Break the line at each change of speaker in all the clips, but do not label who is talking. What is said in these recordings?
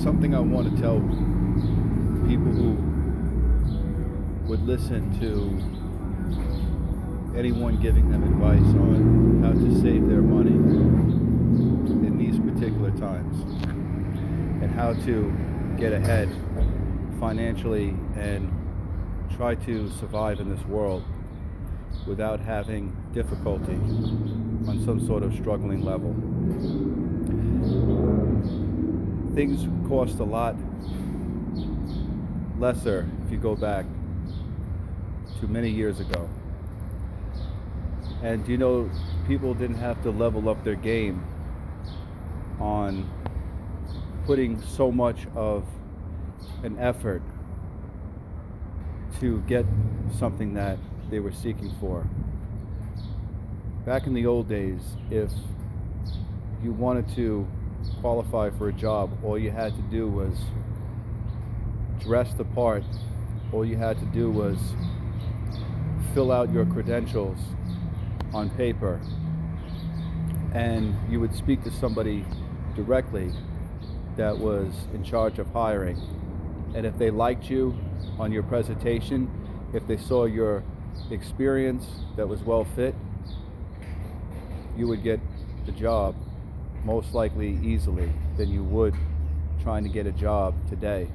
something I want to tell people who would listen to anyone giving them advice on how to save their money in these particular times and how to get ahead financially and try to survive in this world without having difficulty on some sort of struggling level. Things cost a lot lesser if you go back to many years ago. And people didn't have to level up their game on putting so much of an effort to get something that they were seeking for. Back in the old days, if you wanted to qualify for a job, all you had to do was dress the part. All you had to do was fill out your credentials on paper, and you would speak to somebody directly that was in charge of hiring. And if they liked you on your presentation, if they saw your experience that was well fit, you would get the job most likely easily than you would trying to get a job today.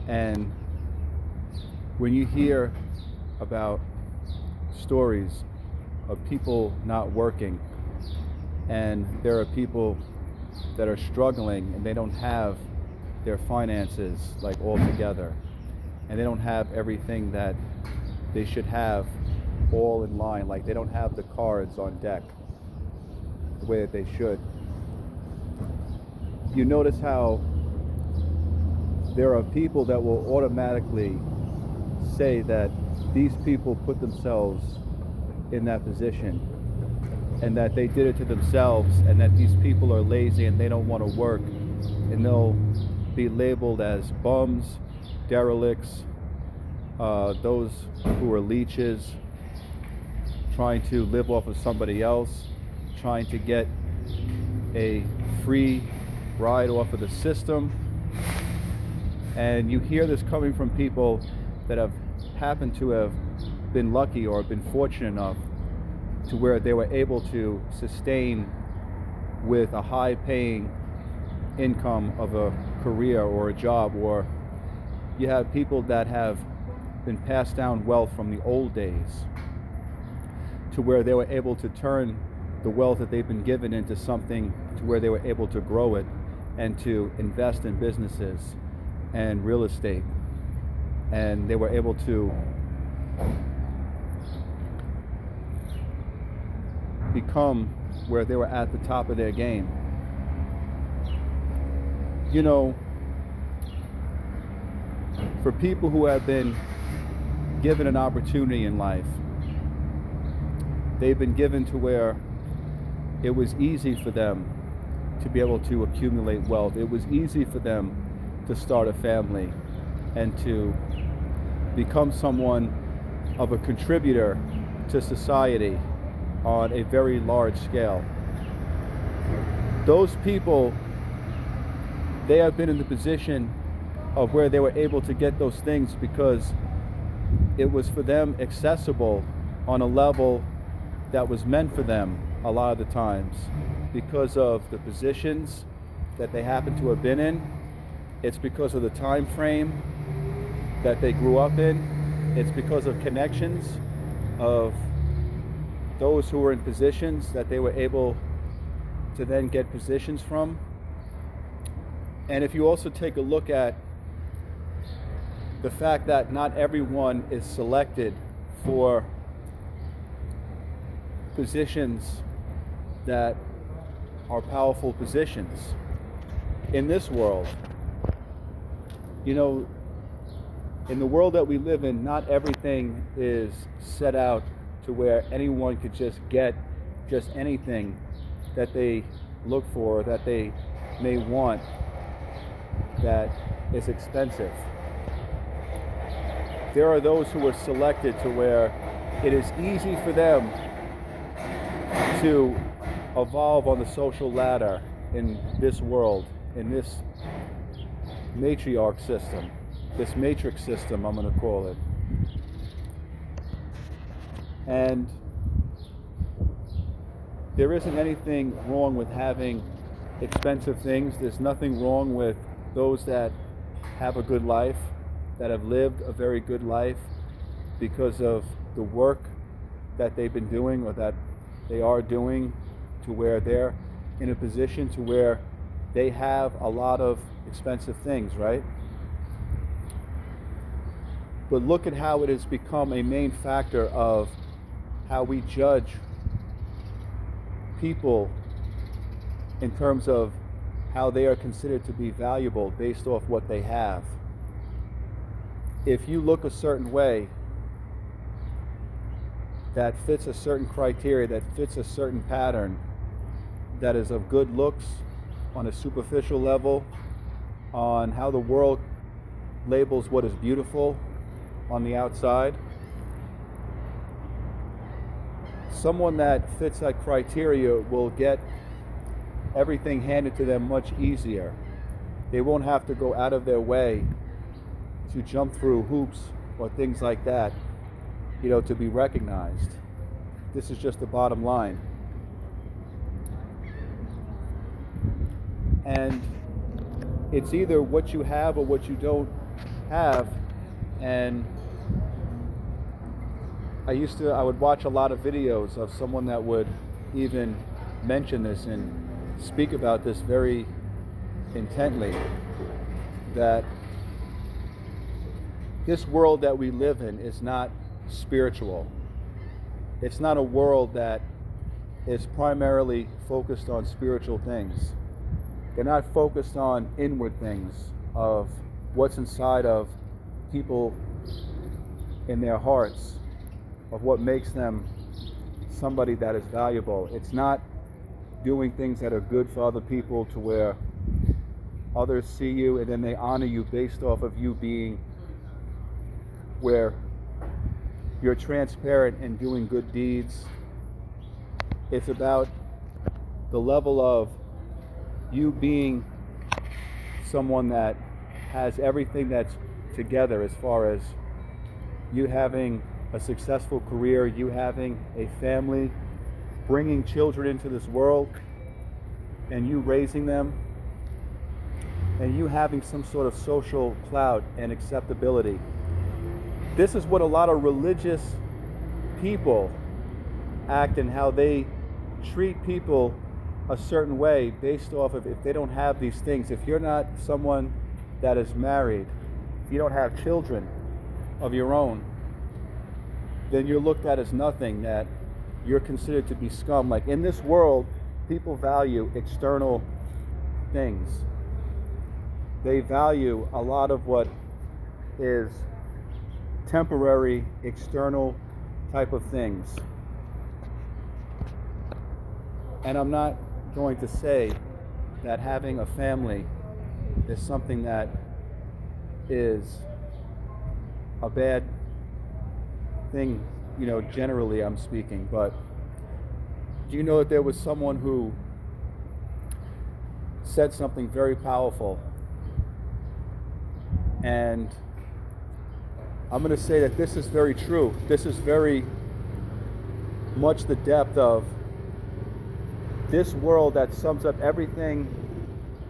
And when you hear about stories of people not working, and there are people that are struggling and they don't have their finances like all together, and they don't have everything that they should have all in line, like they don't have the cards on deck the way that they should. You notice how there are people that will automatically say that these people put themselves in that position and that they did it to themselves, and that these people are lazy and they don't want to work, and they'll be labeled as bums, derelicts, those who are leeches, trying to live off of somebody else, trying to get a free ride off of the system. And you hear this coming from people that have happened to have been lucky or been fortunate enough to where they were able to sustain with a high paying income of a career or a job. Or you have people that have been passed down wealth from the old days to where they were able to turn the wealth that they've been given into something to where they were able to grow it and to invest in businesses and real estate. And they were able to become where they were at the top of their game. For people who have been given an opportunity in life, they've been given to where it was easy for them to be able to accumulate wealth. It was easy for them to start a family and to become someone of a contributor to society on a very large scale. Those people, they have been in the position of where they were able to get those things because it was for them accessible on a level that was meant for them a lot of the times because of the positions that they happen to have been in. It's because of the time frame that they grew up in. It's because of connections of those who were in positions that they were able to then get positions from. And if you also take a look at the fact that not everyone is selected for positions that are powerful positions in this world. In the world that we live in, not everything is set out to where anyone could just get just anything that they look for, that they may want, that is expensive. There are those who are selected to where it is easy for them to evolve on the social ladder in this world, in this matriarch system, this matrix system, I'm going to call it. And there isn't anything wrong with having expensive things. There's nothing wrong with those that have a good life, that have lived a very good life because of the work that they've been doing or that they are doing, to where they're in a position to where they have a lot of expensive things, right? But look at how it has become a main factor of how we judge people in terms of how they are considered to be valuable based off what they have. If you look a certain way that fits a certain criteria, that fits a certain pattern, that is of good looks on a superficial level, on how the world labels what is beautiful on the outside, someone that fits that criteria will get everything handed to them much easier. They won't have to go out of their way to jump through hoops or things like that, to be recognized. This is just the bottom line. And it's either what you have or what you don't have. And I would watch a lot of videos of someone that would even mention this and speak about this very intently, that this world that we live in is not spiritual. It's not a world that is primarily focused on spiritual things. They're not focused on inward things of what's inside of people in their hearts, of what makes them somebody that is valuable. It's not doing things that are good for other people to where others see you and then they honor you based off of you being where you're transparent and doing good deeds. It's about the level of you being someone that has everything that's together, as far as you having a successful career, you having a family, bringing children into this world, and you raising them, and you having some sort of social clout and acceptability. This is what a lot of religious people act and how they treat people a certain way based off of if they don't have these things. If you're not someone that is married, if you don't have children of your own, then you're looked at as nothing, that you're considered to be scum. Like in this world, people value external things. They value a lot of what is temporary, external type of things. And I'm not going to say that having a family is something that is a bad thing, generally I'm speaking, but do you know that there was someone who said something very powerful? And I'm going to say that this is very true. This is very much the depth of this world that sums up everything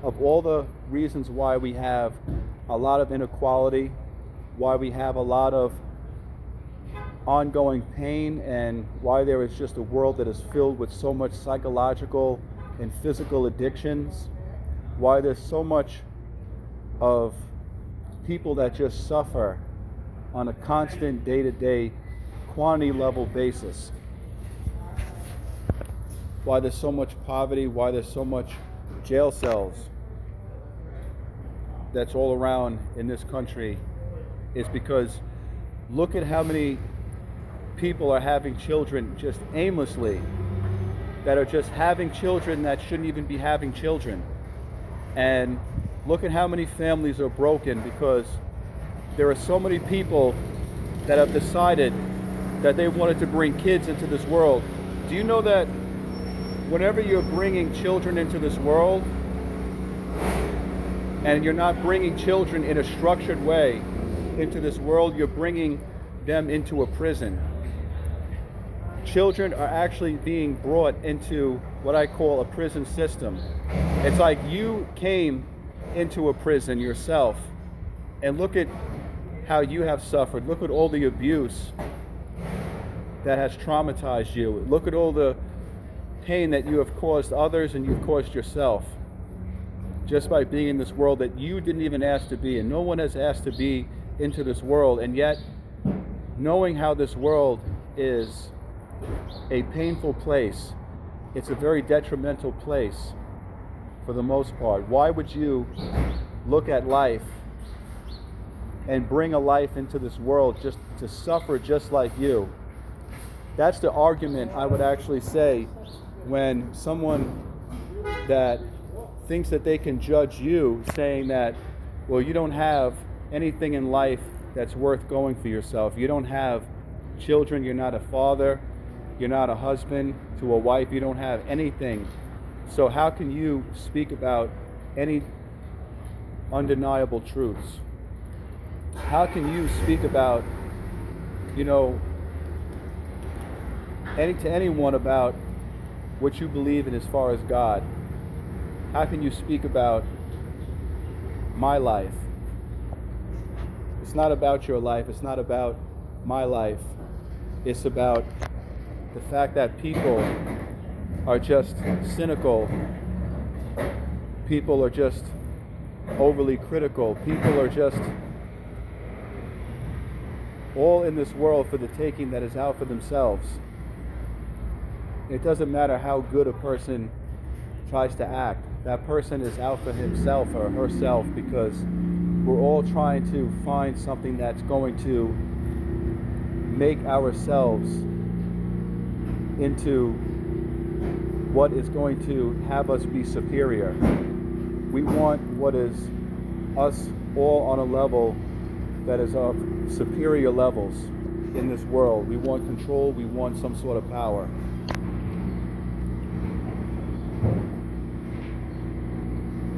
of all the reasons why we have a lot of inequality, why we have a lot of ongoing pain, and why there is just a world that is filled with so much psychological and physical addictions, why there's so much of people that just suffer on a constant day-to-day quantity level basis, why there's so much poverty, why there's so much jail cells that's all around in this country, is because look at how many people are having children just aimlessly, that are just having children that shouldn't even be having children. And look at how many families are broken because there are so many people that have decided that they wanted to bring kids into this world. Do you know that whenever you're bringing children into this world, And you're not bringing children in a structured way into this world, you're bringing them into a prison. Children are actually being brought into what I call a prison system. It's like you came into a prison yourself, and look at how you have suffered. Look at all the abuse that has traumatized you. Look at all the pain that you have caused others and you've caused yourself just by being in this world that you didn't even ask to be in. No one has asked to be into this world, and yet knowing how this world is a painful place, it's a very detrimental place for the most part. Why would you look at life and bring a life into this world just to suffer just like you? That's the argument I would actually say when someone that thinks that they can judge you, saying that, well, you don't have anything in life that's worth going for yourself. You don't have children, you're not a father, you're not a husband to a wife, you don't have anything. So how can you speak about any undeniable truths? How can you speak about, to anyone about what you believe in as far as God? How can you speak about my life? It's not about your life. It's not about my life. It's about the fact that people are just cynical. People are just overly critical. People are just all in this world for the taking, that is out for themselves. It doesn't matter how good a person tries to act. That person is out for himself or herself, because we're all trying to find something that's going to make ourselves into what is going to have us be superior. We want what is us all on a level that is of superior levels in this world. We want control, we want some sort of power.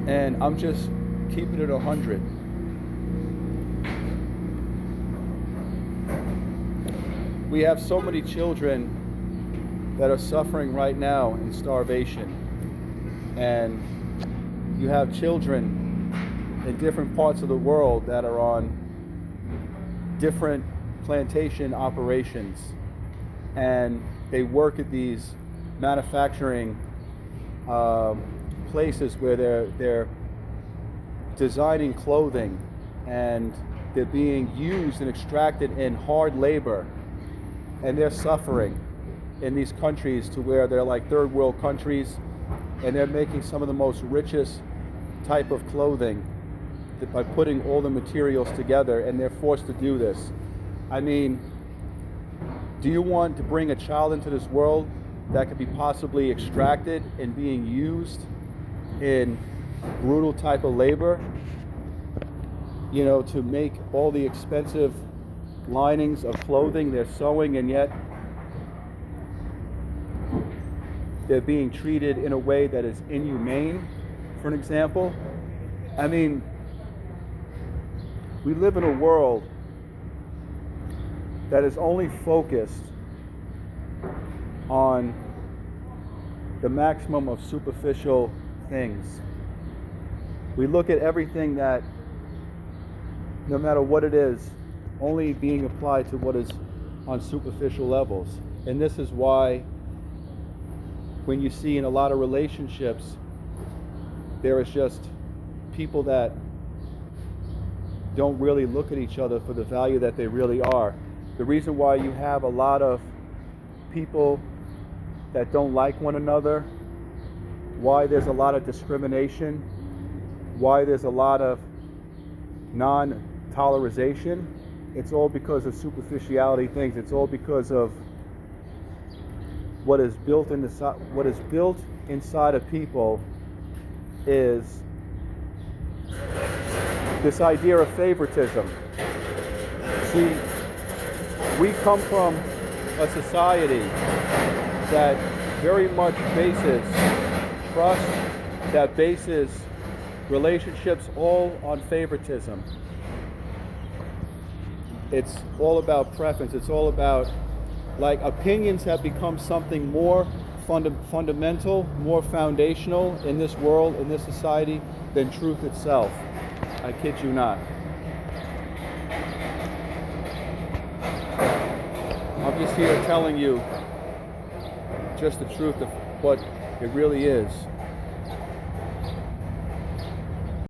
And I'm just keeping it 100. We have so many children that are suffering right now in starvation. And you have children in different parts of the world that are on different plantation operations. And they work at these manufacturing places where they're designing clothing, and they're being used and extracted in hard labor, and they're suffering in these countries to where they're like third world countries, and they're making some of the most richest type of clothing by putting all the materials together, and they're forced to do this. I mean, do you want to bring a child into this world that could be possibly extracted and being used in brutal type of labor, to make all the expensive linings of clothing they're sewing, and yet they're being treated in a way that is inhumane, for an example? I mean, we live in a world that is only focused on the maximum of superficial things. We look at everything that, no matter what it is, only being applied to what is on superficial levels. And this is why when you see in a lot of relationships, there is just people that don't really look at each other for the value that they really are. The reason why you have a lot of people that don't like one another, why there's a lot of discrimination, why there's a lot of non-tolerization, it's all because of superficiality things. It's all because of what is built inside of people is this idea of favoritism. See, we come from a society that very much bases trust, that bases Relationships all on favoritism. It's all about preference. It's all about, like, opinions have become something more fundamental, more foundational in this world, in this society, than truth itself. I kid you not. I'm just here telling you just the truth of what it really is.